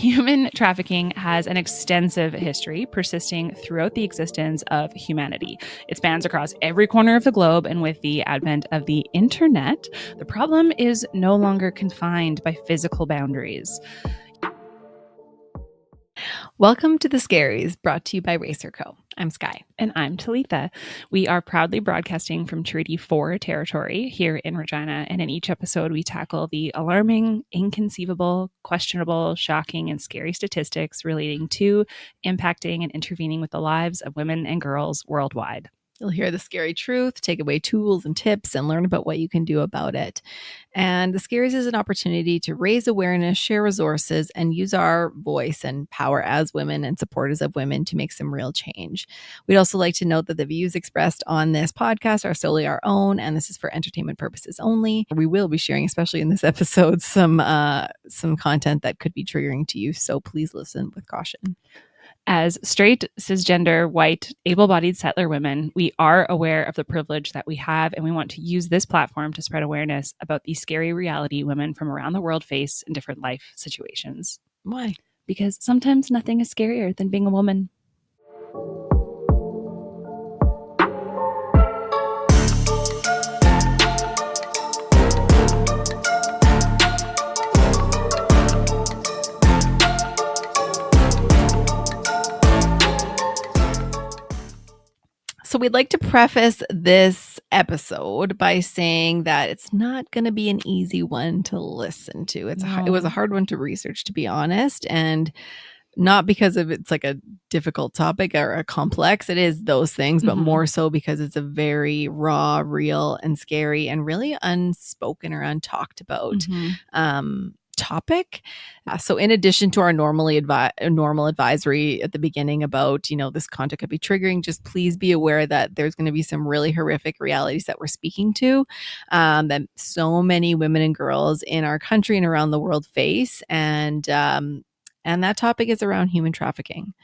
Human trafficking has an extensive history persisting throughout the existence of humanity. It spans across every corner of the globe, and with the advent of the internet, the problem is no longer confined by physical boundaries. Welcome to The Scaries, brought to you by Racer Co. I'm Sky. And I'm Talitha. We are proudly broadcasting from Treaty 4 territory here in Regina, and in each episode we tackle the alarming, inconceivable, questionable, shocking, and scary statistics relating to, impacting, and intervening with the lives of women and girls worldwide. You'll hear the scary truth, take away tools and tips, and learn about what you can do about it. And The Scaries is an opportunity to raise awareness, share resources, and use our voice and power as women and supporters of women to make some real change. We'd also like to note that the views expressed on this podcast are solely our own, and this is for entertainment purposes only. We will be sharing, especially in this episode, some content that could be triggering to you, so please listen with caution. As straight, cisgender, white, able-bodied settler women, we are aware of the privilege that we have, and we want to use this platform to spread awareness about the scary reality women from around the world face in different life situations. Why? Because sometimes nothing is scarier than being a woman. So we'd like to preface this episode by saying that it's not going to be an easy one to listen to. It was a hard one to research, to be honest, and not because of it's like a difficult topic or a complex. It is those things, but more so because it's a very raw, real, and scary, and really unspoken or untalked about topic. So in addition to our normal advisory at the beginning about, this content could be triggering, just please be aware that there's going to be some really horrific realities that we're speaking to, that so many women and girls in our country and around the world face. And that topic is around human trafficking.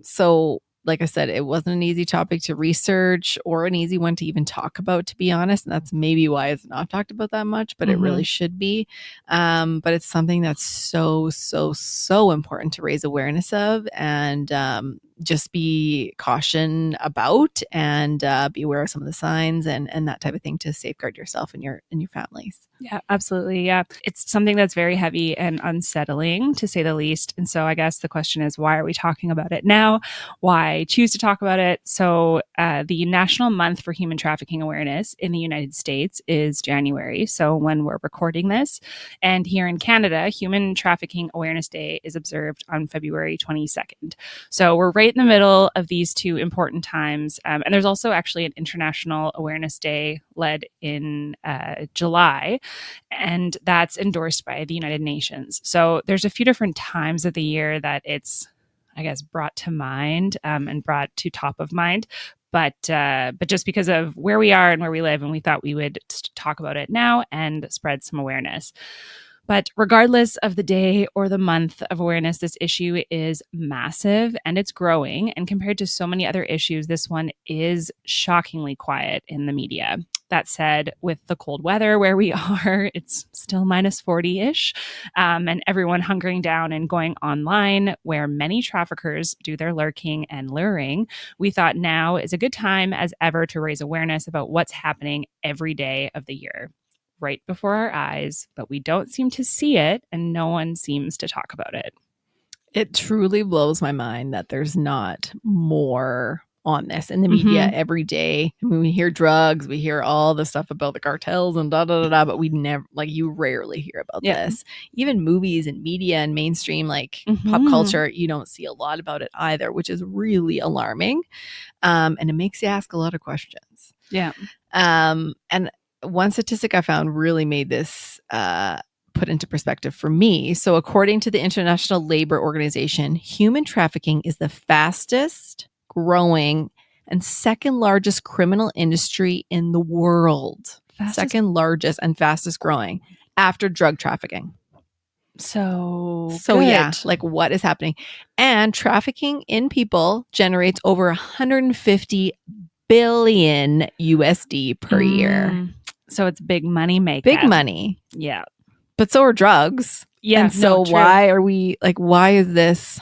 So like I said, it wasn't an easy topic to research or an easy one to even talk about, to be honest. And that's maybe why it's not talked about that much, but it really should be. But it's something that's so, so, so important to raise awareness of, and just be caution about, and be aware of some of the signs and that type of thing to safeguard yourself and your families. Yeah, absolutely. Yeah. It's something that's very heavy and unsettling, to say the least. And so I guess the question is, why are we talking about it now? Why choose to talk about it? So the National Month for Human Trafficking Awareness in the United States is January. So when we're recording this, and here in Canada, Human Trafficking Awareness Day is observed on February 22nd. So we're right in the middle of these two important times. And there's also actually an International Awareness Day led in July, and that's endorsed by the United Nations. So there's a few different times of the year that it's, I guess, brought to mind and brought to top of mind. But just because of where we are and where we live, and we thought we would talk about it now and spread some awareness. But regardless of the day or the month of awareness, this issue is massive and it's growing. And compared to so many other issues, this one is shockingly quiet in the media. That said, with the cold weather where we are, it's still minus 40-ish, and everyone hunkering down and going online where many traffickers do their lurking and luring, we thought now is a good time as ever to raise awareness about what's happening every day of the year, right before our eyes, but we don't seem to see it, and no one seems to talk about it. It truly blows my mind that there's not more on this in the media every day. I mean, we hear drugs, we hear all the stuff about the cartels and but we never, you rarely hear about this. Even movies and media and mainstream, pop culture, you don't see a lot about it either, which is really alarming. And it makes you ask a lot of questions. Yeah. And one statistic I found really made this put into perspective for me. So according to the International Labor Organization, human trafficking is the fastest growing and second largest criminal industry in the world. Second largest and fastest growing after drug trafficking. So good. Yeah, what is happening? And trafficking in people generates over 150 billion USD per year. So it's big money maker. Big money. Yeah. but so are drugs. Yeah. And so no, true. why are we like, why is this?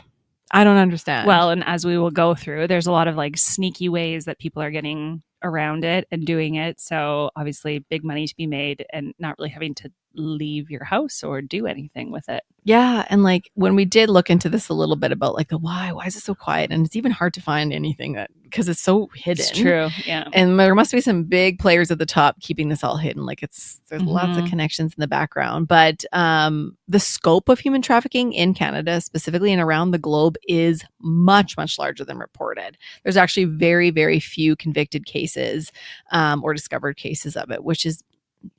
I don't understand. Well, and as we will go through, there's a lot of like sneaky ways that people are getting around it and doing it. So obviously big money to be made and not really having to leave your house or do anything with it. Yeah. And like when we did look into this a little bit about like the why is it so quiet? And it's even hard to find anything that because it's so hidden. It's true. Yeah. And there must be some big players at the top keeping this all hidden. Like there's lots of Mhm. connections in the background. But the scope of human trafficking in Canada, specifically and around the globe, is much, much larger than reported. There's actually very, very few convicted cases or discovered cases of it, which is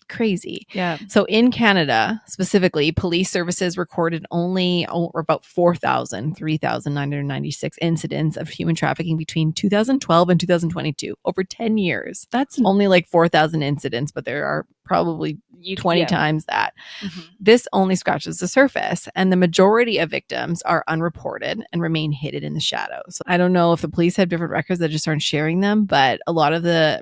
crazy. Yeah. So in Canada, specifically, police services recorded only about 3,996 incidents of human trafficking between 2012 and 2022, over 10 years. That's Only like 4,000 incidents, but there are probably 20 times that. Mm-hmm. This only scratches the surface, and the majority of victims are unreported and remain hidden in the shadows. So I don't know if the police have different records that just aren't sharing them, but a lot of the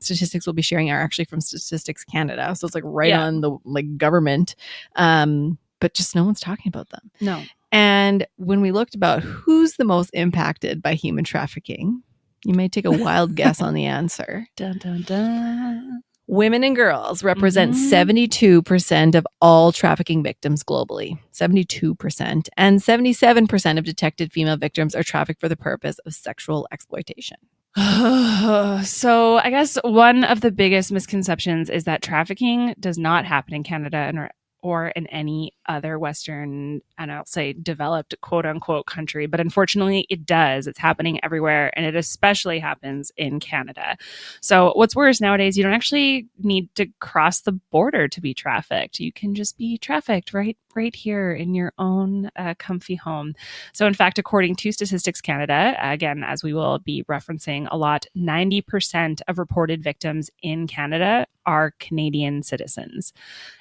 statistics we'll be sharing are actually from Statistics Canada. So it's like right on the like government, but just no one's talking about them. No. And when we looked about who's the most impacted by human trafficking, you may take a wild guess on the answer. Dun, dun, dun. Women and girls represent 72% of all trafficking victims globally. 72%. And 77% of detected female victims are trafficked for the purpose of sexual exploitation. So I guess one of the biggest misconceptions is that trafficking does not happen in Canada or in any other Western, and I'll say developed quote unquote country. But unfortunately it does. It's happening everywhere. And it especially happens in Canada. So what's worse nowadays, you don't actually need to cross the border to be trafficked. You can just be trafficked right here in your own comfy home. So in fact, according to Statistics Canada, again, as we will be referencing a lot, 90% of reported victims in Canada are Canadian citizens.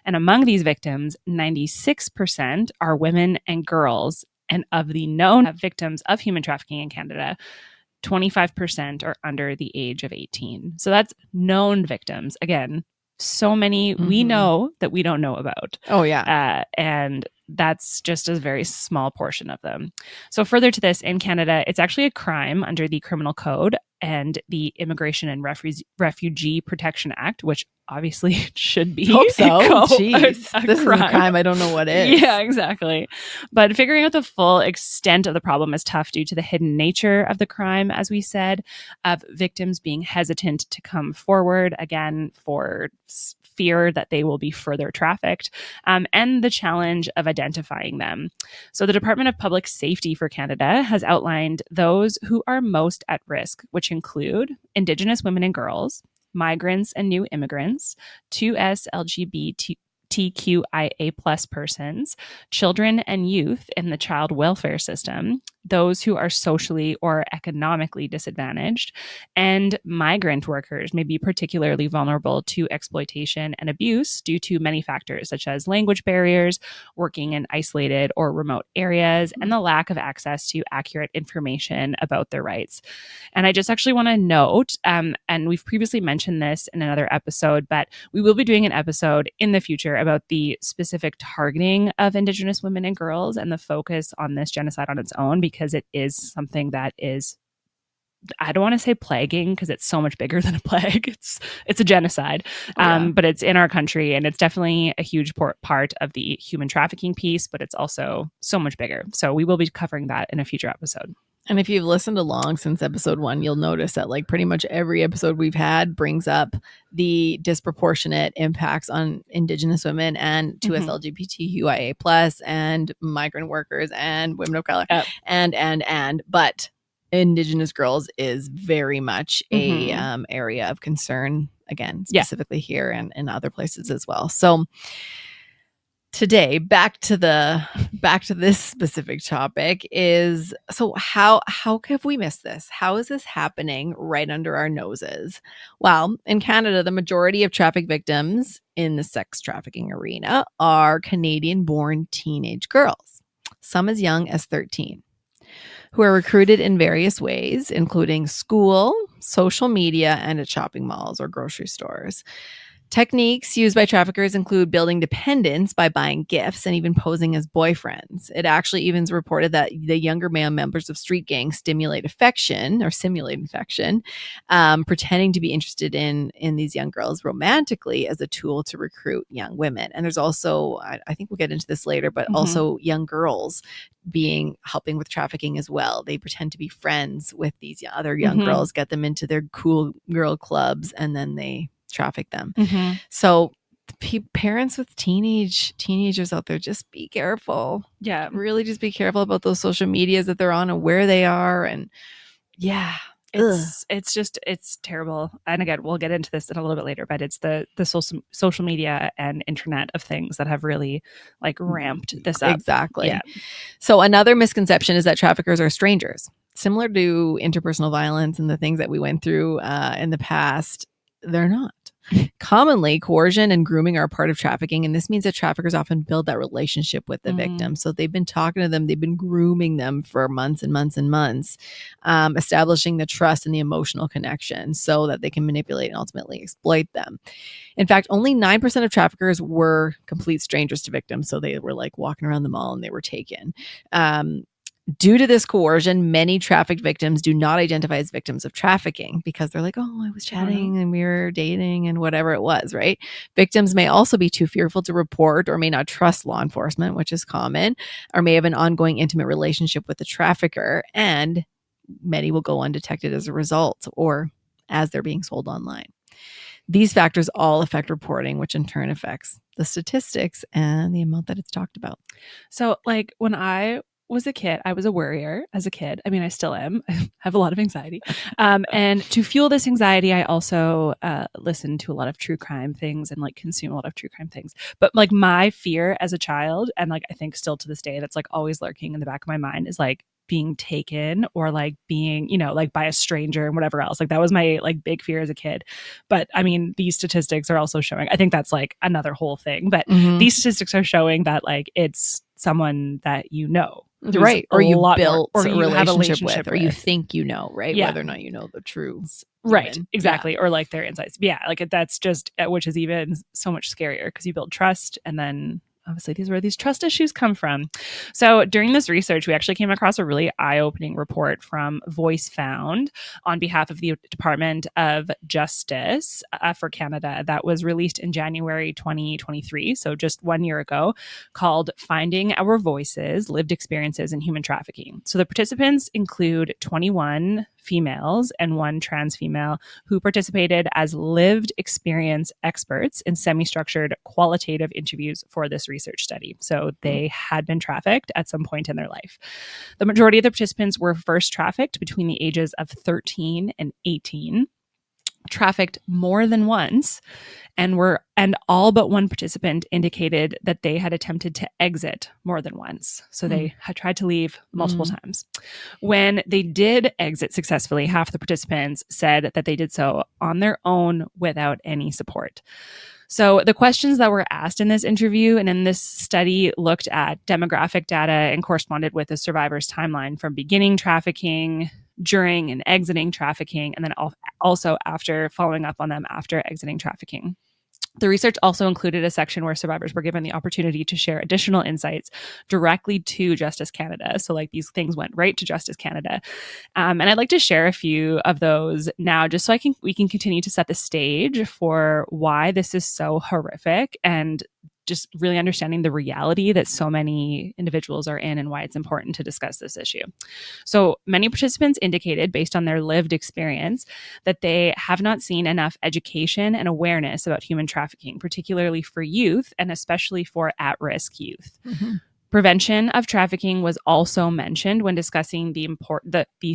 And among these victims, 96% are women and girls. And of the known victims of human trafficking in Canada, 25% are under the age of 18. So that's known victims. Again, so many we know that we don't know about. Oh, yeah. And that's just a very small portion of them. So further to this, in Canada, it's actually a crime under the Criminal Code and the Immigration and Refugee Protection Act, which obviously should be Hope so. Jeez. This crime. Is a crime I don't know what is. Yeah, exactly. But figuring out the full extent of the problem is tough due to the hidden nature of the crime, as we said, of victims being hesitant to come forward, again, for fear that they will be further trafficked, and the challenge of identifying them. So the Department of Public Safety for Canada has outlined those who are most at risk, which include Indigenous women and girls, migrants and new immigrants, 2S LGBTQIA plus persons, children and youth in the child welfare system, those who are socially or economically disadvantaged, and migrant workers may be particularly vulnerable to exploitation and abuse due to many factors such as language barriers, working in isolated or remote areas, and the lack of access to accurate information about their rights. And I just actually want to note, and we've previously mentioned this in another episode, but we will be doing an episode in the future about the specific targeting of Indigenous women and girls and the focus on this genocide on its own, because it is something that is, I don't want to say plaguing because it's so much bigger than a plague. It's a genocide, but it's in our country, and it's definitely a huge part of the human trafficking piece, but it's also so much bigger. So we will be covering that in a future episode. And if you've listened along since episode 1, you'll notice that like pretty much every episode we've had brings up the disproportionate impacts on Indigenous women and 2S LGBTQIA plus and migrant workers and women of color but Indigenous girls is very much a area of concern, again, specifically here and in other places as well. So today, back to this specific topic is, so how have we missed this? How is this happening right under our noses? Well, in Canada, the majority of traffic victims in the sex trafficking arena are Canadian-born teenage girls, some as young as 13, who are recruited in various ways, including school, social media, and at shopping malls or grocery stores. Techniques used by traffickers include building dependence by buying gifts and even posing as boyfriends. It actually even is reported that the younger male members of street gangs simulate affection, pretending to be interested in these young girls romantically as a tool to recruit young women. And there's also, I think we'll get into this later, but also young girls helping with trafficking as well. They pretend to be friends with these other young girls, get them into their cool girl clubs, and then they traffic them. So parents with teenagers out there, just be careful. Yeah. Really just be careful about those social medias that they're on and where they are. And yeah. It's terrible. And again, we'll get into this in a little bit later, but it's the social media and internet of things that have really like ramped this up. Exactly. Yeah. So another misconception is that traffickers are strangers. Similar to interpersonal violence and the things that we went through in the past, they're not. Commonly, coercion and grooming are a part of trafficking, and this means that traffickers often build that relationship with the victim. So they've been talking to them, they've been grooming them for months and months and months, establishing the trust and the emotional connection so that they can manipulate and ultimately exploit them. In fact, only 9% of traffickers were complete strangers to victims, so they were like walking around the mall and they were taken. Due to this coercion, many trafficked victims do not identify as victims of trafficking because they're like, oh, I was chatting and we were dating and whatever it was, right? Victims may also be too fearful to report or may not trust law enforcement, which is common, or may have an ongoing intimate relationship with the trafficker, and many will go undetected as a result or as they're being sold online. These factors all affect reporting, which in turn affects the statistics and the amount that it's talked about. So like when I was a kid, I was a worrier as a kid. I mean, I still am. I have a lot of anxiety. And to fuel this anxiety, I also listen to a lot of true crime things and like consume a lot of true crime things. But like my fear as a child, and like I think still to this day, that's like always lurking in the back of my mind, is like being taken or like being, you know, like by a stranger and whatever else. Like that was my like big fear as a kid. But I mean, these statistics are also showing, I think that's like another whole thing, but these statistics are showing that like it's someone that you know. Right. Or you built or you have a relationship with, or you think you know, right? Yeah. Whether or not you know the truth. Right. Exactly. Yeah. Or like their insights. Yeah. Like that's just, which is even so much scarier because you build trust and then obviously these are where these trust issues come from. So during this research, we actually came across a really eye-opening report from Voice Found on behalf of the Department of Justice for Canada that was released in January 2023, so just 1 year ago, called Finding Our Voices, Lived Experiences in Human Trafficking. So the participants include 21 females and 1 trans female who participated as lived experience experts in semi-structured qualitative interviews for this research study. So they had been trafficked at some point in their life. The majority of the participants were first trafficked between the ages of 13 and 18, trafficked more than once, and all but 1 participant indicated that they had attempted to exit more than once. So they had tried to leave multiple times. When they did exit successfully, half the participants said that they did so on their own without any support. So the questions that were asked in this interview and in this study looked at demographic data and corresponded with the survivor's timeline from beginning trafficking, during and exiting trafficking, and then also after following up on them after exiting trafficking. The research also included a section where survivors were given the opportunity to share additional insights directly to Justice Canada. So like these things went right to Justice Canada. And I'd like to share a few of those now just so we can continue to set the stage for why this is so horrific and just really understanding the reality that so many individuals are in and why it's important to discuss this issue. So many participants indicated, based on their lived experience, that they have not seen enough education and awareness about human trafficking, particularly for youth and especially for at-risk youth. Prevention of trafficking was also mentioned when discussing the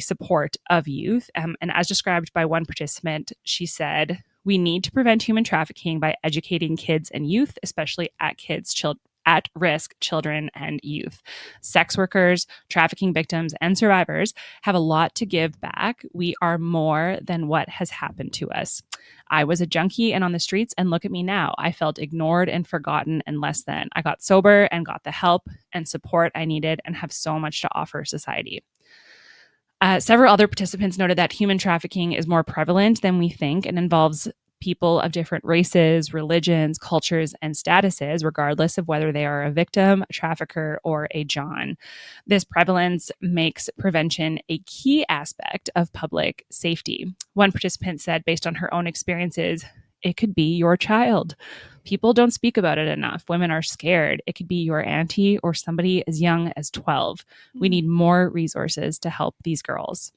support of youth. And as described by 1 participant, she said, "We need to prevent human trafficking by educating kids and youth, especially at-risk children and youth. Sex workers, trafficking victims, and survivors have a lot to give back. We are more than what has happened to us. I was a junkie and on the streets, and look at me now. I felt ignored and forgotten and less than. I got sober and got the help and support I needed and have so much to offer society." Several other participants noted that human trafficking is more prevalent than we think and involves people of different races, religions, cultures, and statuses, regardless of whether they are a victim, a trafficker, or a John. This prevalence makes prevention a key aspect of public safety. One participant said, based on her own experiences, it could be your child. People don't speak about it enough. Women are scared. It could be your auntie or somebody as young as 12. We need more resources to help these girls.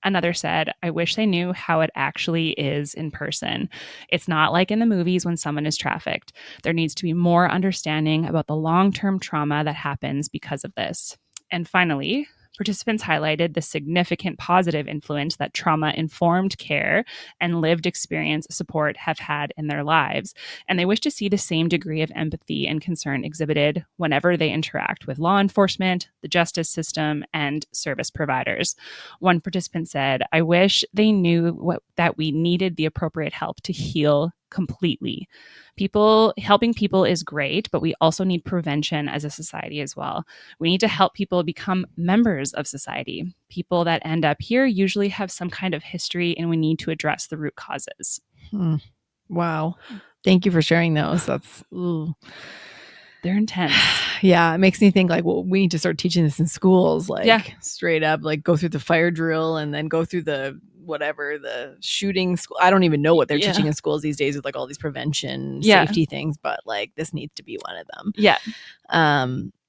Another said, I wish they knew how it actually is in person. It's not like in the movies when someone is trafficked. There needs to be more understanding about the long-term trauma that happens because of this. And finally, participants highlighted the significant positive influence that trauma-informed care and lived experience support have had in their lives. And they wish to see the same degree of empathy and concern exhibited whenever they interact with law enforcement, the justice system, and service providers. One participant said, I wish they knew that we needed the appropriate help to heal completely. Helping people is great, but we also need prevention as a society as well. We need to help people become members of society. People that end up here usually have some kind of history, and we need to address the root causes. Wow. Thank you for sharing those. They're intense. Yeah, it makes me think like, well, we need to start teaching this in schools, like straight up, like go through the fire drill and then go through the shooting school. I don't even know what they're teaching in schools these days with like all these prevention safety things, but like this needs to be one of them. Yeah.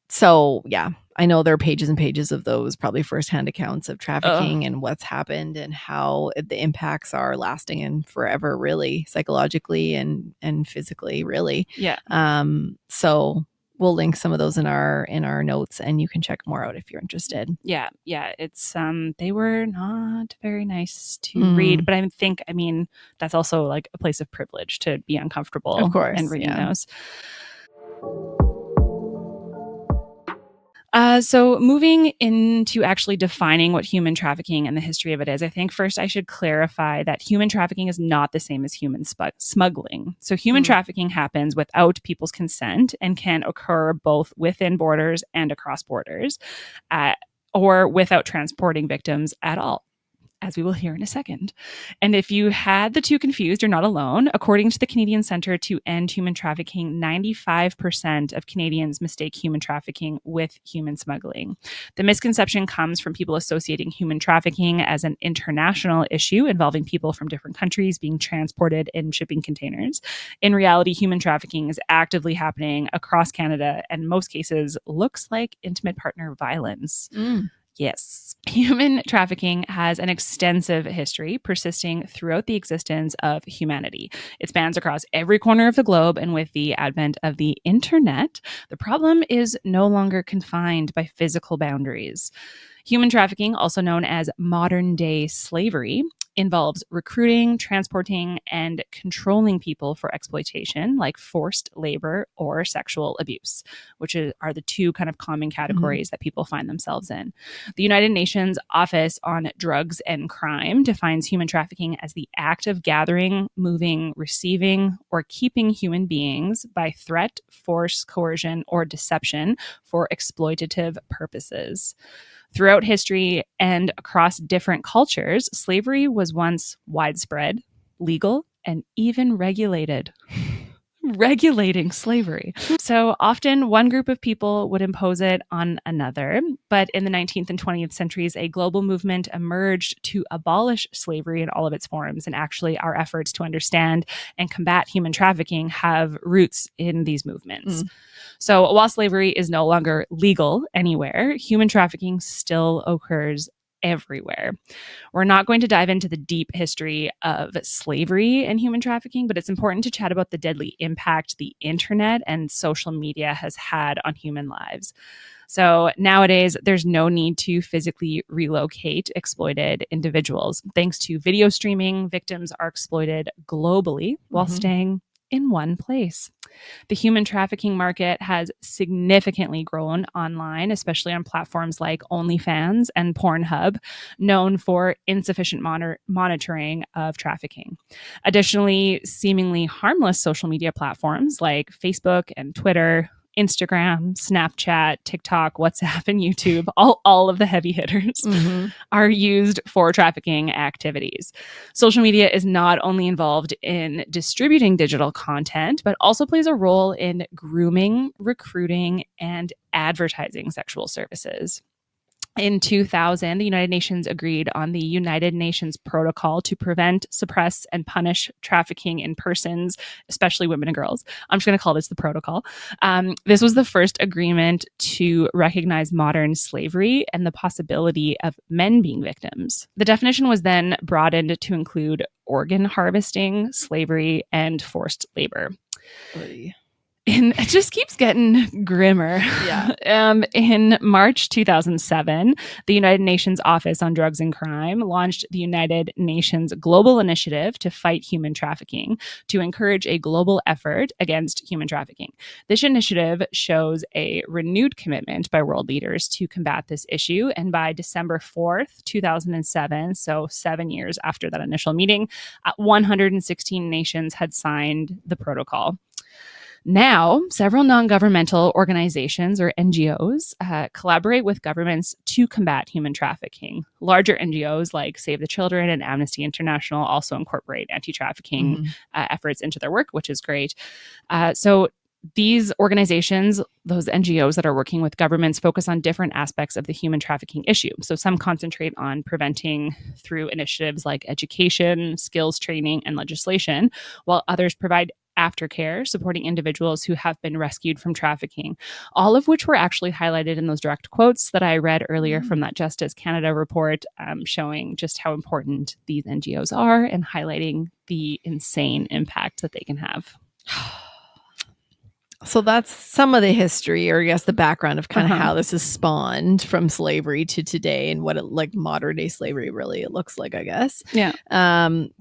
So yeah, I know there are pages and pages of those probably firsthand accounts of trafficking and what's happened and how the impacts are lasting and forever, really, psychologically and physically, really. Yeah. So we'll link some of those in our notes, and you can check more out if you're interested. Yeah. It's they were not very nice to read, but I mean that's also like a place of privilege to be uncomfortable, of course, and reading those. So moving into actually defining what human trafficking and the history of it is, I think first I should clarify that human trafficking is not the same as human smuggling. So human trafficking happens without people's consent and can occur both within borders and across borders, or without transporting victims at all, as we will hear in a second. And if you had the two confused, you're not alone. According to the Canadian Centre to End Human Trafficking, 95% of Canadians mistake human trafficking with human smuggling. The misconception comes from people associating human trafficking as an international issue involving people from different countries being transported in shipping containers. In reality, human trafficking is actively happening across Canada, and in most cases looks like intimate partner violence. Yes. Human trafficking has an extensive history persisting throughout the existence of humanity. It spans across every corner of the globe, and with the advent of the internet, the problem is no longer confined by physical boundaries. Human trafficking, also known as modern-day slavery, involves recruiting, transporting, and controlling people for exploitation, like forced labor or sexual abuse, which are the two kind of common categories that people find themselves in. The United Nations Office on Drugs and Crime defines human trafficking as the act of gathering, moving, receiving, or keeping human beings by threat, force, coercion, or deception for exploitative purposes. Throughout history and across different cultures, slavery was once widespread, legal, and even regulated. Regulating slavery. So often one group of people would impose it on another, but in the 19th and 20th centuries, a global movement emerged to abolish slavery in all of its forms. And actually our efforts to understand and combat human trafficking have roots in these movements. So while slavery is no longer legal anywhere, human trafficking still occurs everywhere. We're not going to dive into the deep history of slavery and human trafficking, but it's important to chat about the deadly impact the internet and social media has had on human lives. So nowadays, there's no need to physically relocate exploited individuals. Thanks to video streaming, victims are exploited globally while staying in one place. The human trafficking market has significantly grown online, especially on platforms like OnlyFans and Pornhub, known for insufficient monitoring of trafficking. Additionally, seemingly harmless social media platforms like Facebook and Twitter, Instagram, Snapchat, TikTok, WhatsApp, and YouTube, all of the heavy hitters, are used for trafficking activities. Social media is not only involved in distributing digital content, but also plays a role in grooming, recruiting, and advertising sexual services. In 2000, the United Nations agreed on the United Nations Protocol to prevent, suppress, and punish trafficking in persons, especially women and girls. I'm just going to call this the protocol. This was the first agreement to recognize modern slavery and the possibility of men being victims. The definition was then broadened to include organ harvesting, slavery, and forced labor. And it just keeps getting grimmer. Yeah. In March 2007, the United Nations Office on Drugs and Crime launched the United Nations Global Initiative to Fight Human Trafficking to encourage a global effort against human trafficking. This initiative shows a renewed commitment by world leaders to combat this issue. And by December 4th, 2007, so 7 years after that initial meeting, 116 nations had signed the protocol. Now, several non-governmental organizations, or NGOs, collaborate with governments to combat human trafficking. Larger NGOs like Save the Children and Amnesty International also incorporate anti-trafficking efforts into their work, which is great. So these organizations, those NGOs that are working with governments, focus on different aspects of the human trafficking issue. So some concentrate on preventing through initiatives like education, skills training, and legislation, while others provide aftercare, supporting individuals who have been rescued from trafficking, all of which were actually highlighted in those direct quotes that I read earlier from that Justice Canada report, showing just how important these NGOs are and highlighting the insane impact that they can have. So that's some of the history, or I guess the background of kind of how this is spawned from slavery to today and what it, like modern day slavery really it looks like, I guess. Yeah.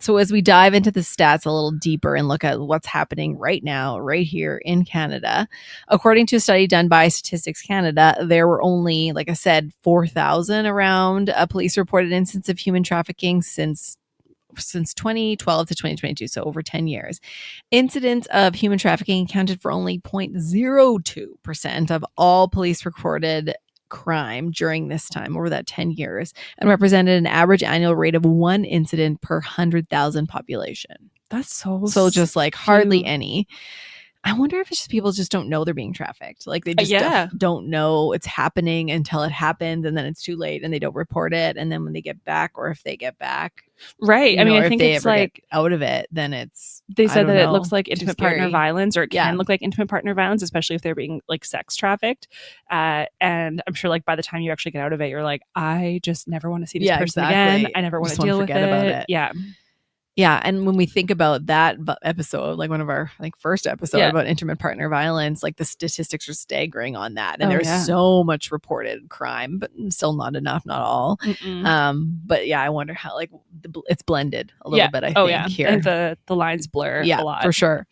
So as we dive into the stats a little deeper and look at what's happening right now, right here in Canada, according to a study done by Statistics Canada, there were only, like I said, 4,000 around police reported incidents of human trafficking since 2012 to 2022, so over 10 years. Incidents of human trafficking accounted for only 0.02% of all police recorded crime during this time over that 10 years and represented an average annual rate of 1 incident per 100,000 population. That's so just like hardly any. I wonder if it's just people just don't know they're being trafficked. Like they just don't know it's happening until it happens, and then it's too late and they don't report it. And then when they get back, or if they get back, right? I mean, I think it's like out of it, then it's. They said that it looks like intimate partner violence, or it can look like intimate partner violence, especially if they're being like sex trafficked. And I'm sure, like by the time you actually get out of it, you're like, I just never want to see this person again. I never want to deal with it. About it. Yeah, and when we think about that episode, like one of our first episode about intimate partner violence, like the statistics are staggering on that, and there's so much reported crime, but still not enough, not all. But yeah, I wonder how like it's blended a little bit. I think here and the lines blur a lot for sure.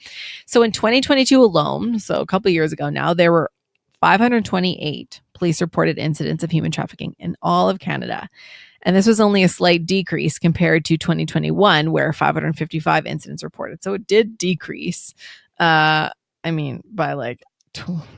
So in 2022 alone, so a couple of years ago now, there were 528 police reported incidents of human trafficking in all of Canada. And this was only a slight decrease compared to 2021, where 555 incidents reported. So it did decrease. I mean, by like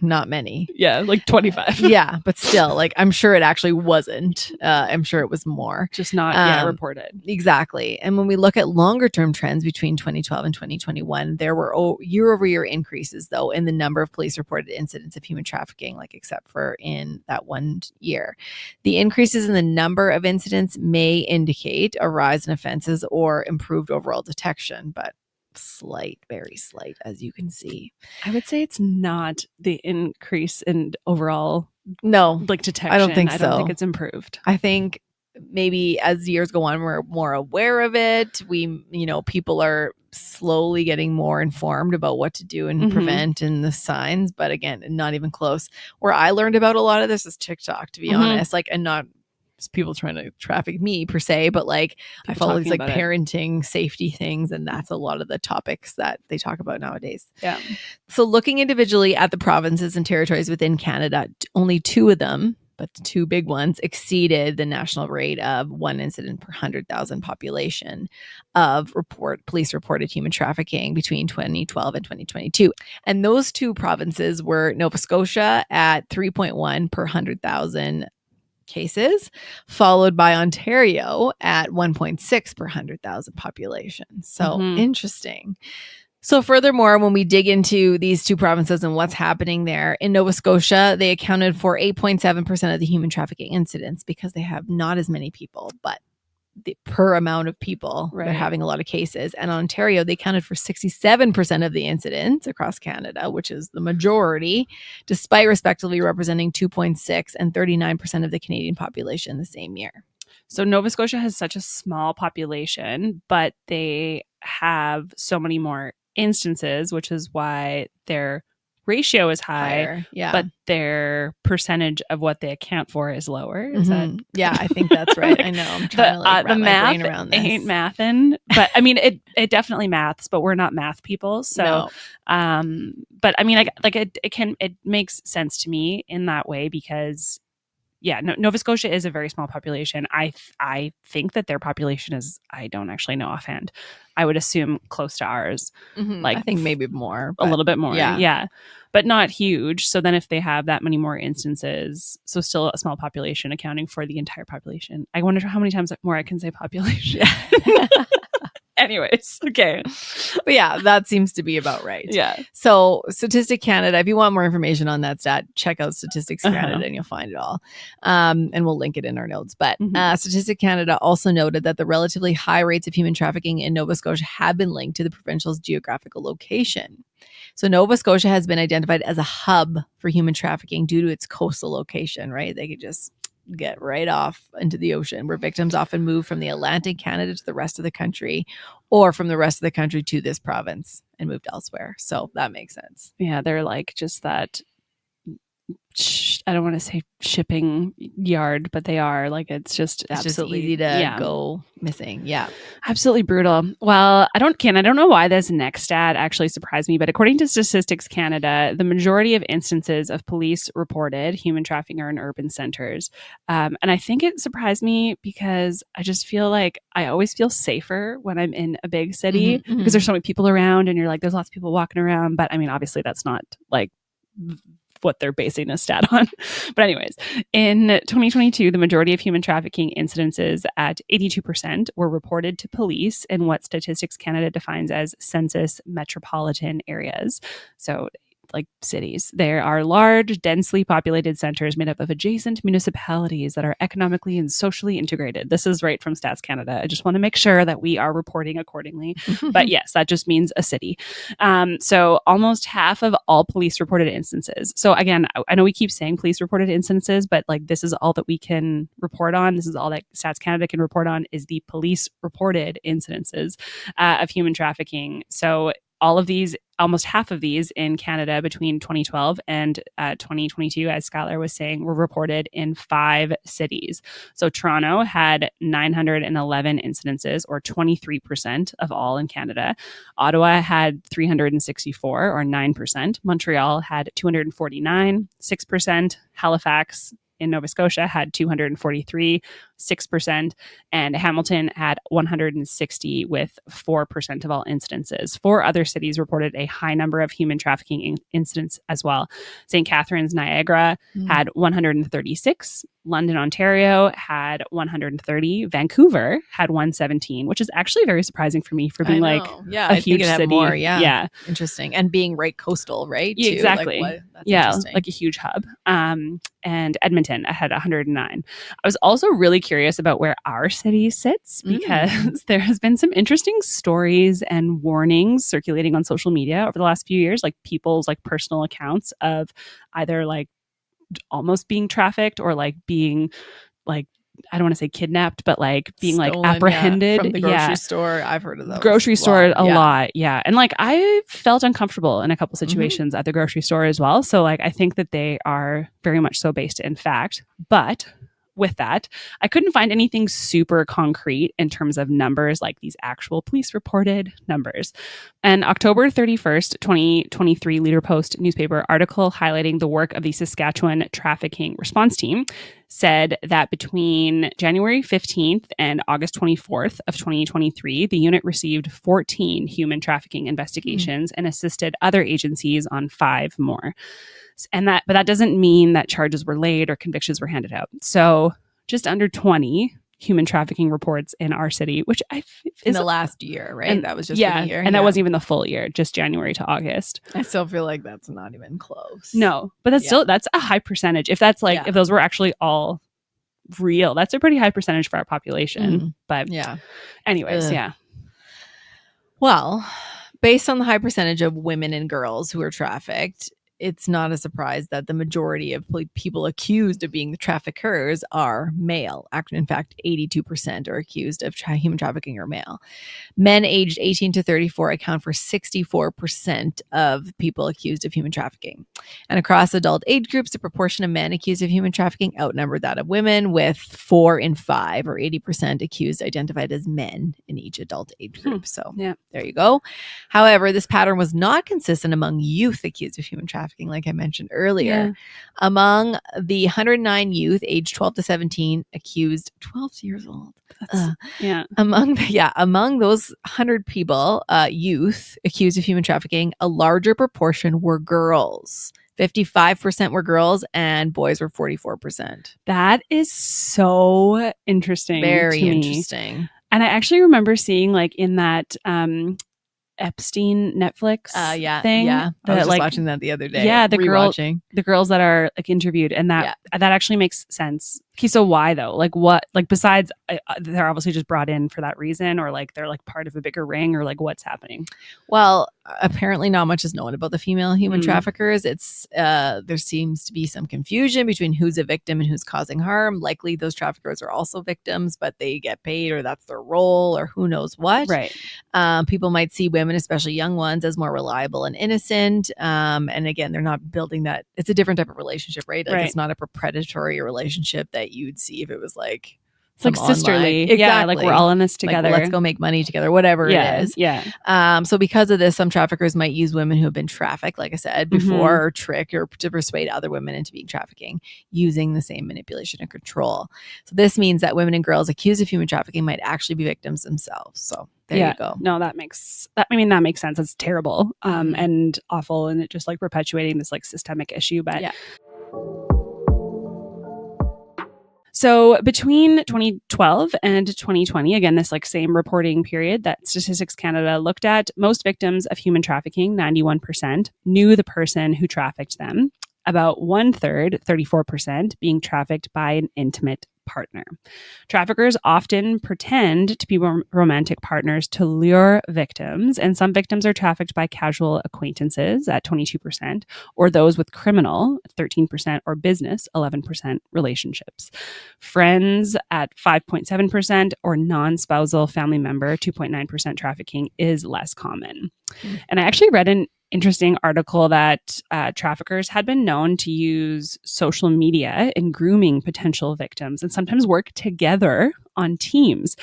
not many. Yeah, like 25. Yeah, but still, like I'm sure it actually wasn't. I'm sure it was more. Just not reported. Exactly. And when we look at longer term trends between 2012 and 2021, there were year-over-year increases, though, in the number of police reported incidents of human trafficking, like except for in that 1 year. The increases in the number of incidents may indicate a rise in offenses or improved overall detection, but slight, very slight, as you can see. I would say it's not the increase in overall detection. I don't think so. I don't think it's improved. I think maybe as years go on, we're more aware of it. People are slowly getting more informed about what to do and prevent and the signs, but again, not even close. Where I learned about a lot of this is TikTok, to be honest, and not people trying to traffic me per se, but like people I follow these like parenting safety things, and that's a lot of the topics that they talk about nowadays. So looking individually at the provinces and territories within Canada, only 2 of them but the two big ones exceeded the national rate of 1 incident per 100,000 population of police reported human trafficking between 2012 and 2022. And those two provinces were Nova Scotia at 3.1 per 100,000 cases, followed by Ontario at 1.6 per 100,000 population. So interesting. So furthermore, when we dig into these two provinces and what's happening there, in Nova Scotia, they accounted for 8.7% of the human trafficking incidents because they have not as many people, but per amount of people, they're having a lot of cases. And in Ontario, they accounted for 67% of the incidents across Canada, which is the majority, despite respectively representing 2.6 and 39% of the Canadian population the same year. So Nova Scotia has such a small population, but they have so many more instances, which is why their ratio is high, but their percentage of what they account for is lower. Is that yeah, I think that's right. I know. I'm trying to wrap the my math brain around this. Ain't mathin', but I mean, it definitely maths, but we're not math people. So, but I mean, it makes sense to me in that way because Nova Scotia is a very small population. I think that their population is, I don't actually know offhand. I would assume close to ours. I think maybe more. A little bit more. Yeah. But not huge. So then if they have that many more instances, so still a small population accounting for the entire population. I wonder how many times more I can say population. Anyways, okay. But yeah, that seems to be about right. Yeah. So Statistic Canada, if you want more information on that stat, check out Statistics Canada and you'll find it all. And we'll link it in our notes. But Statistic Canada also noted that the relatively high rates of human trafficking in Nova Scotia have been linked to the provincial's geographical location. So Nova Scotia has been identified as a hub for human trafficking due to its coastal location, right? They could just get right off into the ocean, where victims often move from the Atlantic Canada to the rest of the country, or from the rest of the country to this province and moved elsewhere. So that makes sense. Yeah, they're like just that, I don't want to say shipping yard, but they are like, it's just absolutely just easy to go missing. Yeah. Absolutely brutal. Well, I don't know why this next stat actually surprised me, but according to Statistics Canada, the majority of instances of police reported human trafficking are in urban centers. And I think it surprised me because I just feel like I always feel safer when I'm in a big city because there's so many people around and you're like, there's lots of people walking around. But I mean, obviously that's not like what they're basing a stat on. But anyways, in 2022, the majority of human trafficking incidences at 82% were reported to police in what Statistics Canada defines as census metropolitan areas. So like cities. There are large, densely populated centers made up of adjacent municipalities that are economically and socially integrated. This is right from Stats Canada. I just want to make sure that we are reporting accordingly. But yes, that just means a city. So almost half of all police reported instances. So again, I know we keep saying police reported instances, but like this is all that we can report on. This is all that Stats Canada can report on is the police reported incidences of human trafficking. So all of these, almost half of these in Canada between 2012 and 2022, as Skylar was saying, were reported in 5 cities. So Toronto had 911 incidences, or 23% of all in Canada. Ottawa had 364, or 9%. Montreal had 249, 6%. Halifax in Nova Scotia had 243, 6%, and Hamilton had 160 with 4% of all incidences. 4 other cities reported a high number of human trafficking incidents as well. St. Catharines, Niagara had 136. London, Ontario had 130. Vancouver had 117, which is actually very surprising for me for being like a huge city. More, yeah. Interesting. And being right coastal, right? Yeah, exactly. Like, that's like a huge hub. And Edmonton had 109. I was also really curious about where our city sits because there has been some interesting stories and warnings circulating on social media over the last few years, like people's like personal accounts of either like almost being trafficked or like being like, I don't want to say kidnapped, but like being stolen, like apprehended from the grocery store. I've heard of those. Grocery store a lot. Yeah. And like I felt uncomfortable in a couple situations at the grocery store as well. So like I think that they are very much so based in fact. But with that, I couldn't find anything super concrete in terms of numbers, like these actual police reported numbers. An October 31st, 2023 Leader Post newspaper article highlighting the work of the Saskatchewan Trafficking Response Team said that between January 15th and August 24th of 2023, the unit received 14 human trafficking investigations and assisted other agencies on 5 more. But that doesn't mean that charges were laid or convictions were handed out. So just under 20 human trafficking reports in our city, which is in the last year, right? And that was just for the year. And that wasn't even the full year, just January to August. I still feel like that's not even close. No, but that's a high percentage. If that's like, if those were actually all real, that's a pretty high percentage for our population. But anyways, Well, based on the high percentage of women and girls who are trafficked, it's not a surprise that the majority of people accused of being the traffickers are male. In fact, 82% are accused of human trafficking are male. Men aged 18 to 34 account for 64% of people accused of human trafficking. And across adult age groups, the proportion of men accused of human trafficking outnumbered that of women, with 4 in 5 or 80% accused identified as men in each adult age group. So there you go. However, this pattern was not consistent among youth accused of human trafficking, like I mentioned earlier. Among the 109 youth aged 12 to 17 accused, 12 years old. Among those 100 people, youth accused of human trafficking, a larger proportion were girls. 55% were girls and boys were 44%. That is so interesting. Very interesting. And I actually remember seeing, like, in that Epstein Netflix thing. I was just watching that the other day. Yeah, the girls that are like interviewed, and that actually makes sense. Okay, so why though? Like what? Like besides, they're obviously just brought in for that reason, or like they're like part of a bigger ring, or like what's happening? Well, apparently not much is known about the female human traffickers. It's there seems to be some confusion between who's a victim and who's causing harm. Likely those traffickers are also victims, but they get paid, or that's their role, or who knows what. Right. People might see women, especially young ones, as more reliable and innocent. And again, they're not building that. It's a different type of relationship, right? Like it's not a predatory relationship that you'd see if it was like it's like sisterly. Exactly. Yeah, like we're all in this together. Like, let's go make money together, whatever it is. Yeah. So because of this, some traffickers might use women who have been trafficked, like I said before, or trick or to persuade other women into being trafficking using the same manipulation and control. So this means that women and girls accused of human trafficking might actually be victims themselves. So there you go. No, that makes sense. It's terrible and awful, and it just like perpetuating this like systemic issue. But so between 2012 and 2020, again, this like same reporting period that Statistics Canada looked at, most victims of human trafficking, 91%, knew the person who trafficked them. About 1/3, 34%, being trafficked by an intimate partner. Traffickers often pretend to be romantic partners to lure victims, and some victims are trafficked by casual acquaintances at 22%, or those with criminal, 13%, or business, 11% relationships. Friends at 5.7%, or non-spousal family member, 2.9% trafficking is less common. And I actually read an interesting article that traffickers had been known to use social media in grooming potential victims and sometimes work together on teams,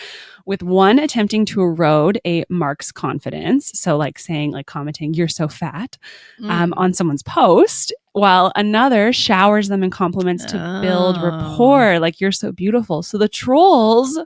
with one attempting to erode a mark's confidence. So like saying, like commenting, "You're so fat," on someone's post, while another showers them in compliments to build rapport, like "You're so beautiful." So the trolls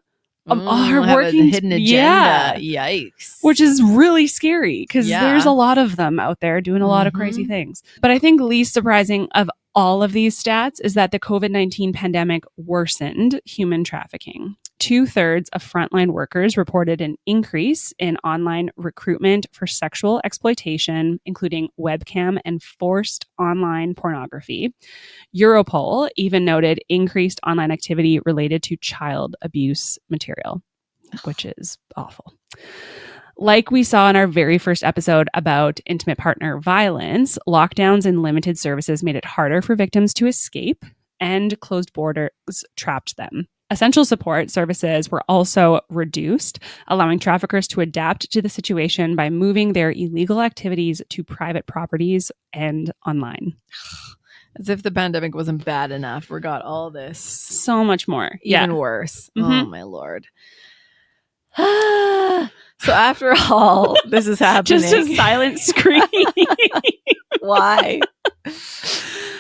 are working a hidden agenda. Yikes. Which is really scary because there's a lot of them out there doing a lot of crazy things. But I think least surprising of all of these stats is that the COVID-19 pandemic worsened human trafficking. 2/3 of frontline workers reported an increase in online recruitment for sexual exploitation, including webcam and forced online pornography. Europol even noted increased online activity related to child abuse material, which is awful. Like we saw in our very first episode about intimate partner violence, lockdowns and limited services made it harder for victims to escape, and closed borders trapped them. Essential support services were also reduced, allowing traffickers to adapt to the situation by moving their illegal activities to private properties and online. As if the pandemic wasn't bad enough. We got all this So much more. even worse. Mhm. Oh my Lord. So after all this is happening, Just a silent scream. why?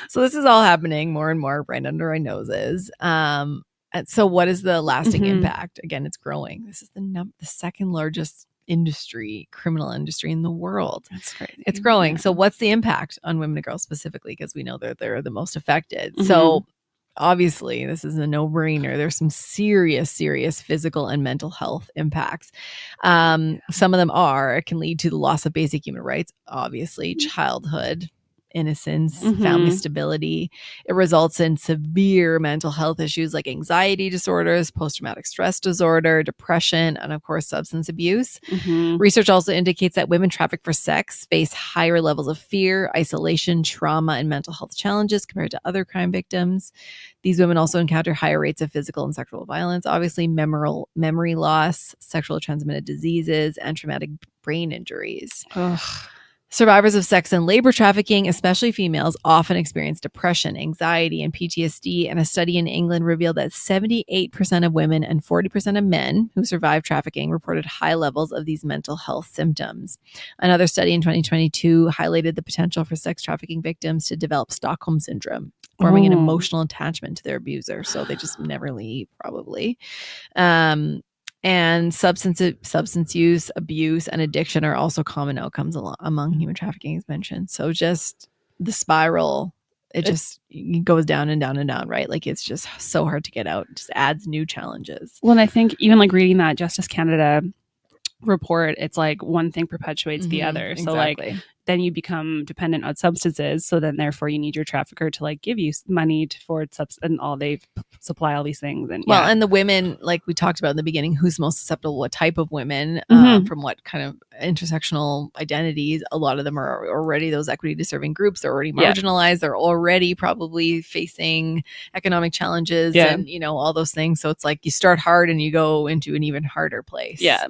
So this is all happening more and more right under our noses. And so what is the lasting Mhm. impact? Again, it's growing. This is the second largest criminal industry in the world. That's crazy. It's growing. Yeah. So what's the impact on women and girls specifically? Because we know that they're the most affected. Mhm. So obviously this is a no-brainer. There's some serious physical and mental health impacts. Some of them can lead to the loss of basic human rights, obviously, childhood, innocence, family Mhm. stability. It results in severe mental health issues like anxiety disorders, post-traumatic stress disorder, depression, and of course, substance abuse. Mhm. Research also indicates that women trafficked for sex face higher levels of fear, isolation, trauma, and mental health challenges compared to other crime victims. These women also encounter higher rates of physical and sexual violence, obviously memory loss, sexually transmitted diseases, and traumatic brain injuries. Ugh. Survivors of sex and labor trafficking, especially females, often experience depression, anxiety, and PTSD. And a study in England revealed that 78% of women and 40% of men who survived trafficking reported high levels of these mental health symptoms. Another study in 2022 highlighted the potential for sex trafficking victims to develop Stockholm syndrome, forming an Oh. emotional attachment to their abuser. So they just never leave, probably. And substance use, abuse, and addiction are also common outcomes among human trafficking, as mentioned. So just the spiral, it goes down and down and down, right? Like it's just so hard to get out. It just adds new challenges. Well, and I think even like reading that Justice Canada report, it's like one thing perpetuates the other. So like then you become dependent on substances. So then therefore you need your trafficker to like give you money for and all they supply all these things. And and the women, like we talked about in the beginning, who's most susceptible, what type of women, from what kind of intersectional identities. A lot of them are already those equity deserving groups. They're already marginalized. They're already probably facing economic challenges and, all those things. So it's like you start hard and you go into an even harder place. Yeah.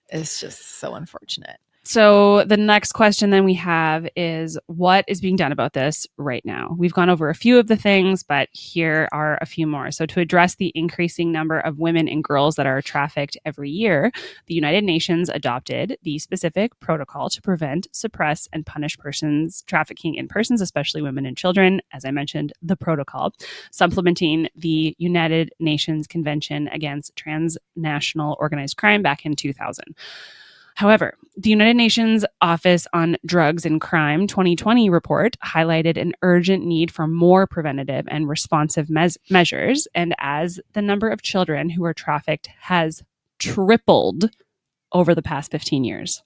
It's just so unfortunate. So the next question then we have is, what is being done about this right now? We've gone over a few of the things, but here are a few more. So to address the increasing number of women and girls that are trafficked every year, the United Nations adopted the specific protocol to prevent, suppress, and punish persons trafficking in persons, especially women and children. As I mentioned, the protocol, supplementing the United Nations Convention Against Transnational Organized Crime back in 2000. However, the United Nations Office on Drugs and Crime 2020 report highlighted an urgent need for more preventative and responsive measures. And as the number of children who are trafficked has tripled over the past 15 years.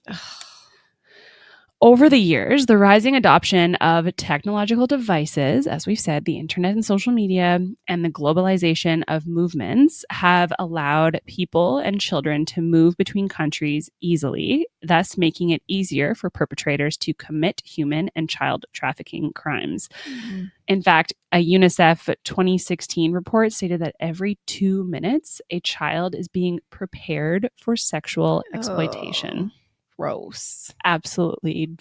Over the years, the rising adoption of technological devices, as we've said, the internet and social media, and the globalization of movements have allowed people and children to move between countries easily, thus making it easier for perpetrators to commit human and child trafficking crimes. Mm-hmm. In fact, a UNICEF 2016 report stated that every 2 minutes, a child is being prepared for sexual exploitation. Gross. Absolutely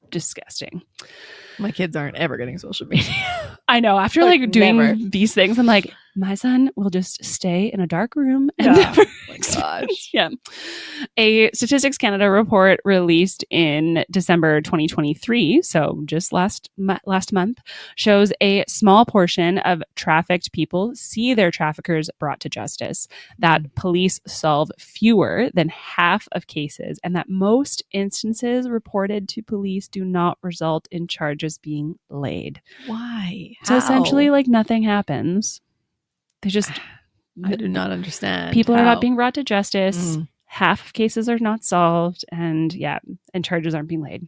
disgusting. My kids aren't ever getting social media. I know. After like doing these things, I'm like, my son will just stay in a dark room and never. My gosh. Yeah. A Statistics Canada report released in December 2023, so just last month, shows a small portion of trafficked people see their traffickers brought to justice, that police solve fewer than half of cases, and that most instances reported to police do not result in charges being laid. Why? So essentially, like nothing happens. They just... I do not understand. People are not being brought to justice. Half of cases are not solved, and charges aren't being laid.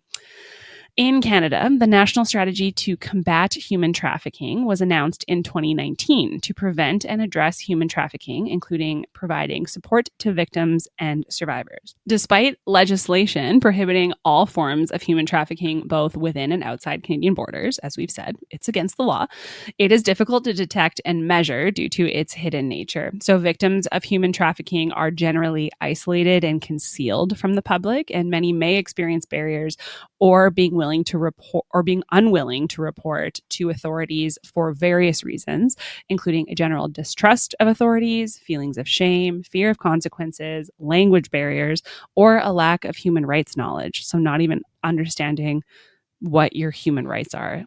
In Canada, the National Strategy to Combat Human Trafficking was announced in 2019 to prevent and address human trafficking, including providing support to victims and survivors. Despite legislation prohibiting all forms of human trafficking, both within and outside Canadian borders, as we've said, it's against the law, it is difficult to detect and measure due to its hidden nature. So victims of human trafficking are generally isolated and concealed from the public, and many may experience barriers or being willing willing to report or being unwilling to report to authorities for various reasons, including a general distrust of authorities, feelings of shame, fear of consequences, language barriers, or a lack of human rights knowledge. So not even understanding what your human rights are.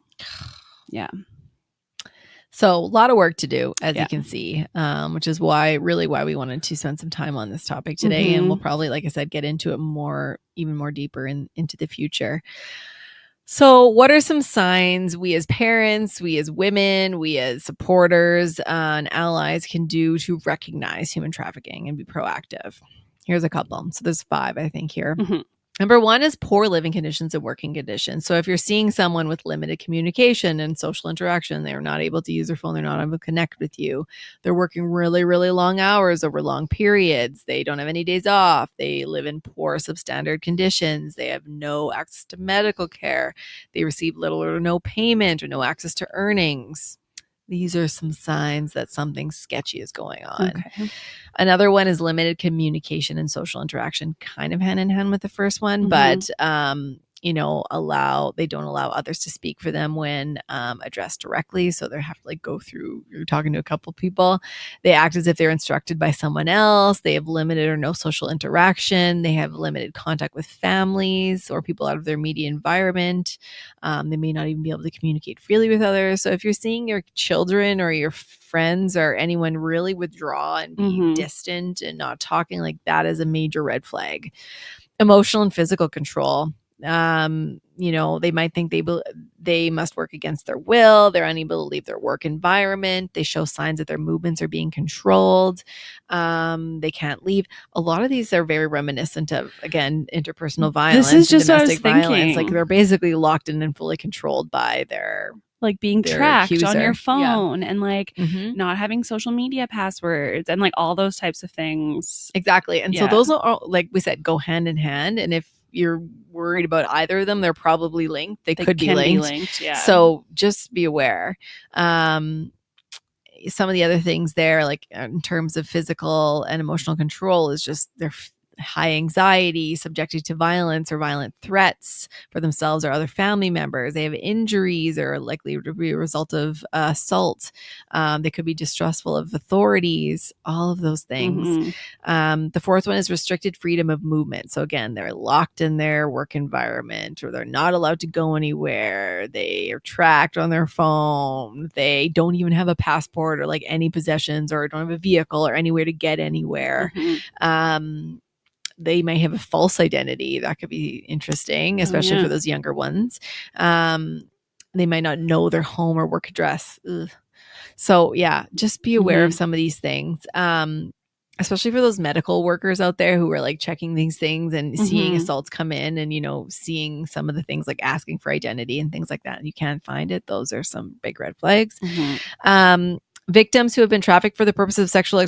Yeah. So a lot of work to do, as Yeah. you can see, which is why we wanted to spend some time on this topic today. And we'll probably, like I said, get into it even more deeper into the future. So what are some signs we as parents, we as women, we as supporters and allies can do to recognize human trafficking and be proactive? Here's a couple. So there's 5, I think, here. Number 1 is poor living conditions and working conditions. So if you're seeing someone with limited communication and social interaction, they're not able to use their phone, they're not able to connect with you. They're working really, really long hours over long periods. They don't have any days off. They live in poor substandard conditions. They have no access to medical care. They receive little or no payment or no access to earnings. These are some signs that something sketchy is going on. Okay. Another one is limited communication and social interaction, kind of hand in hand with the first one, but they don't allow others to speak for them when addressed directly. So they have to go through, you're talking to a couple people. They act as if they're instructed by someone else. They have limited or no social interaction. They have limited contact with families or people out of their immediate environment. They may not even be able to communicate freely with others. So if you're seeing your children or your friends or anyone really withdraw and be distant and not talking, that is a major red flag. Emotional and physical control. They might think they must work against their will. They're unable to leave their work environment. They show signs that their movements are being controlled. They can't leave. A lot of these are very reminiscent of, again, interpersonal violence. This is just what I was violence. thinking. They're basically locked in and fully controlled by their being tracked accuser on your phone and Mhm. not having social media passwords and all those types of things. Exactly. And so those are, like we said, go hand in hand. And if you're worried about either of them, they're probably linked. They could be linked. Yeah. So just be aware. Some of the other things there, in terms of physical and emotional control, is just they're high anxiety, subjected to violence or violent threats for themselves or other family members. They have injuries or are likely to be a result of assault. They could be distrustful of authorities, all of those things. The fourth one is restricted freedom of movement. So again, they're locked in their work environment, or they're not allowed to go anywhere. They are tracked on their phone. They don't even have a passport or any possessions, or don't have a vehicle or anywhere to get anywhere. They may have a false identity. That could be interesting, especially for those younger ones. They might not know their home or work address. Ugh. So yeah, just be aware of some of these things. Especially for those medical workers out there who are checking these things and seeing assaults come in and, seeing some of the things asking for identity and things like that. And you can't find it. Those are some big red flags. Victims who have been trafficked for the purpose of sexual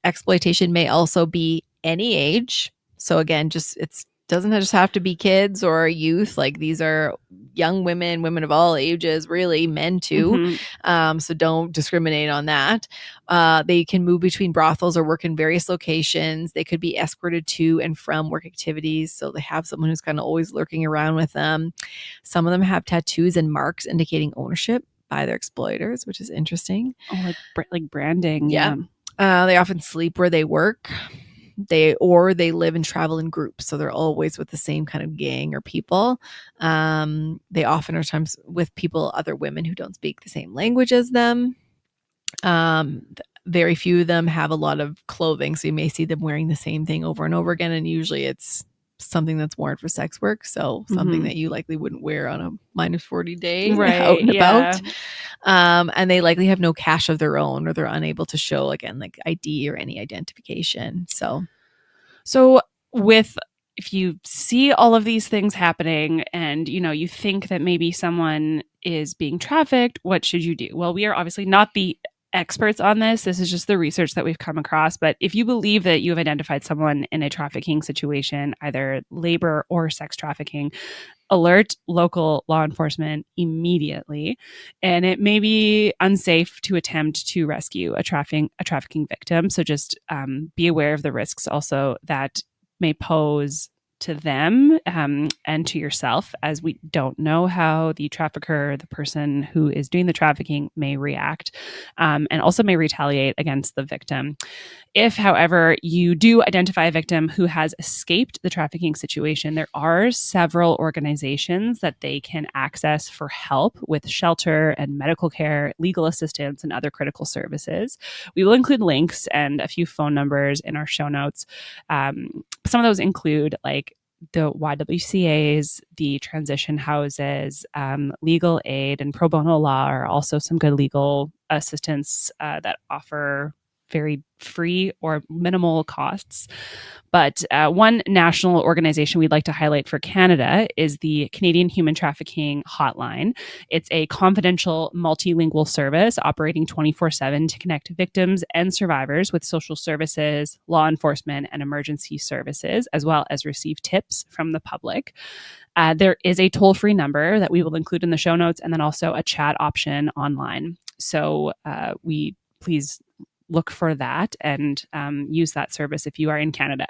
exploitation may also be any age. So again, it doesn't just have to be kids or youth. These are young women of all ages, really, men too. So don't discriminate on that. They can move between brothels or work in various locations. They could be escorted to and from work activities. So they have someone who's kind of always lurking around with them. Some of them have tattoos and marks indicating ownership by their exploiters, which is interesting. Oh, like branding. Yeah. They often sleep where they work. They live and travel in groups, so they're always with the same kind of gang or people. They often are times with other women who don't speak the same language as them. Very few of them have a lot of clothing, so you may see them wearing the same thing over and over again, and usually it's something that's worn for sex work, so something that you likely wouldn't wear on a -40 day out and about. And they likely have no cash of their own, or they're unable to show, again, ID or any identification. So if you see all of these things happening and you think that maybe someone is being trafficked, what should you do? Well, we are obviously not the experts on this. This is just the research that we've come across. But if you believe that you have identified someone in a trafficking situation, either labor or sex trafficking, alert local law enforcement immediately. And it may be unsafe to attempt to rescue a trafficking victim. So just be aware of the risks also that may pose to them and to yourself, as we don't know how the trafficker, the person who is doing the trafficking, may react and also may retaliate against the victim. If, however, you do identify a victim who has escaped the trafficking situation, there are several organizations that they can access for help with shelter and medical care, legal assistance, and other critical services. We will include links and a few phone numbers in our show notes. Some of those include like the YWCAs, the transition houses, legal aid, and pro bono law are also some good legal assistance that offer very free or minimal costs. But one national organization we'd like to highlight for Canada is the Canadian Human Trafficking Hotline. It's a confidential multilingual service operating 24/7 to connect victims and survivors with social services, law enforcement, and emergency services, as well as receive tips from the public. There is a toll-free number that we will include in the show notes, and then also a chat option online. So we please look for that and use that service if you are in Canada.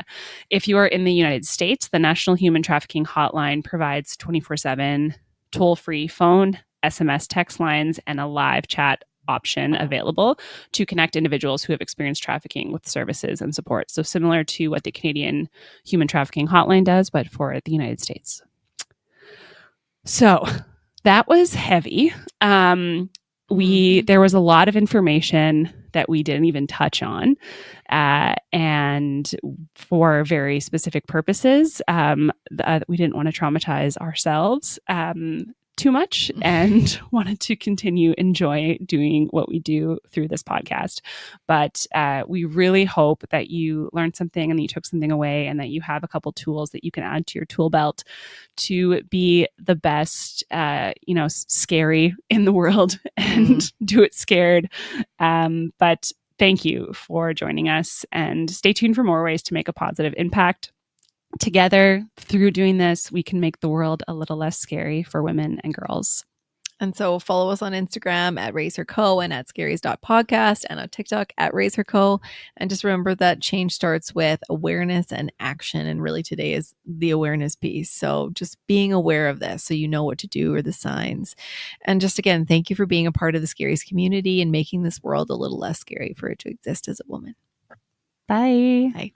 If you are in the United States, the National Human Trafficking Hotline provides 24/7 toll-free phone, SMS text lines, and a live chat option available to connect individuals who have experienced trafficking with services and support. So similar to what the Canadian Human Trafficking Hotline does, but for the United States. So that was heavy. There was a lot of information that we didn't even touch on, and for very specific purposes. We didn't want to traumatize ourselves too much and wanted to continue enjoy doing what we do through this podcast. But we really hope that you learned something and that you took something away, and that you have a couple tools that you can add to your tool belt to be the best, scary in the world and do it scared. But thank you for joining us, and stay tuned for more ways to make a positive impact. Together, through doing this, we can make the world a little less scary for women and girls. And so follow us on Instagram at RaiseHerCo and at scaries.podcast, and on TikTok at RaiseHerCo. And just remember that change starts with awareness and action. And really today is the awareness piece. So just being aware of this so you know what to do or the signs. And just again, thank you for being a part of the Scaries community and making this world a little less scary for it to exist as a woman. Bye. Bye.